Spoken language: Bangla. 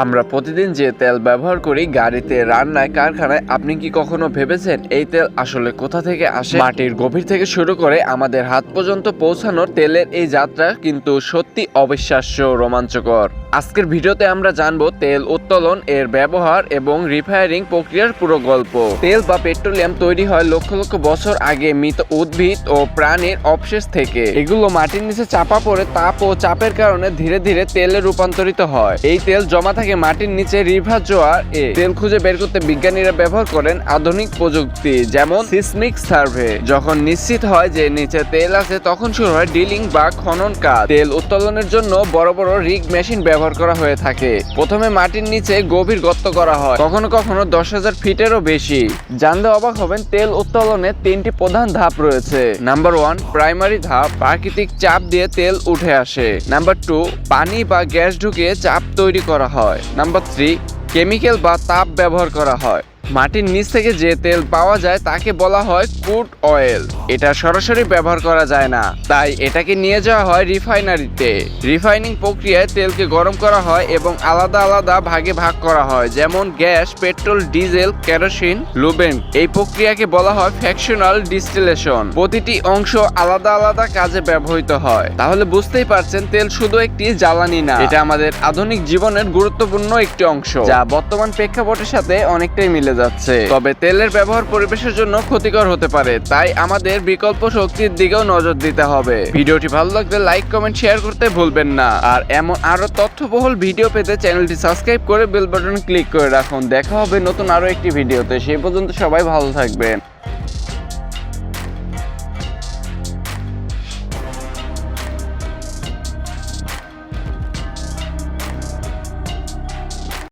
আমরা প্রতিদিন যে তেল ব্যবহার করি গাড়িতে, রান্নায়, কারখানায়, আপনি কি কখনো ভেবেছেন এই তেল আসলে কোথা থেকে আসে? মাটির গভীর থেকে শুরু করে আমাদের হাত পর্যন্ত পৌঁছানোর তেলের এই যাত্রা কিন্তু সত্যি অবিশ্বাস্য রোমাঞ্চকর। আজকের ভিডিওতে আমরা জানবো তেল উত্তোলন, এর ব্যবহার এবং রিফাইনিং প্রক্রিয়ার পুরো গল্প। তেল বা পেট্রোলিয়াম তৈরি হয় লক্ষ লক্ষ বছর আগে মৃত উদ্ভিদ ও প্রাণীর অবশেষ থেকে। এগুলো মাটির নিচে চাপা পড়ে তাপ ও চাপের কারণে ধীরে ধীরে তেলে রূপান্তরিত হয়। এই তেল জমা থাকে মাটির নিচে রিভার জোয়ার এ। তেল খুঁজে বের করতে বিজ্ঞানীরা ব্যবহার করেন আধুনিক প্রযুক্তি, যেমন সিসমিক সার্ভে। যখন নিশ্চিত হয় যে নিচে তেল আছে তখন শুরু হয় ড্রিলিং বা খনন কাজ। তেল উত্তোলনের জন্য বড় বড় রিগ মেশিন ব্যবহার করা হয়ে থাকে। প্রথমে মাটির নিচে গভীর গর্ত করা হয়, কখনো কখনো 10,000 ফিটেরও বেশি। জানলে অবাক হবেন, তেল উত্তোলনের 3টি প্রধান ধাপ রয়েছে। নাম্বার 1, প্রাইমারি ধাপ, প্রাকৃতিক চাপ দিয়ে তেল উঠে আসে। নাম্বার 2, পানি বা গ্যাস ঢুকিয়ে চাপ তৈরি করা হয়। নাম্বার 3, কেমিক্যাল বা তাপ ব্যবহার করা হয়। মাটির নিচ থেকে যে তেল পাওয়া যায় তাকে বলা হয় ক্রুড অয়েল। এটা সরাসরি ব্যবহার করা যায় না, তাই এটাকে নিয়ে যাওয়া হয় রিফাইনারিতে। রিফাইনিং প্রক্রিয়ায় তেলকে গরম করা হয় এবং আলাদা আলাদা ভাগে ভাগ করা হয়, যেমন গ্যাস, পেট্রোল, ডিজেল, কেরোসিন, লুব্রেন্ট। এই প্রক্রিয়াকে বলা হয় ফ্র্যাকশনাল ডিস্টিলেশন। প্রতিটি অংশ আলাদা আলাদা কাজে ব্যবহৃত হয়। তাহলে বুঝতেই পারছেন, তেল শুধু একটি জ্বালানি না, এটা আমাদের আধুনিক জীবনের গুরুত্বপূর্ণ একটি অংশ, যা বর্তমান প্রেক্ষাপটের সাথে অনেকটাই মিলে যাচ্ছে। তবে তেলের ব্যবহার পরিবেশের জন্য ক্ষতিকর হতে পারে, তাই আমাদের বিকল্প শক্তির দিকেও নজর দিতে হবে। ভিডিওটি ভালো লাগলে লাইক, কমেন্ট, শেয়ার করতে ভুলবেন না। আর এমন আরো তথ্যবহুল ভিডিও পেতে চ্যানেলটি সাবস্ক্রাইব করে বেল বাটন ক্লিক করে রাখুন। দেখা হবে নতুন আরো একটি ভিডিওতে। সেই পর্যন্ত সবাই ভালো থাকবেন।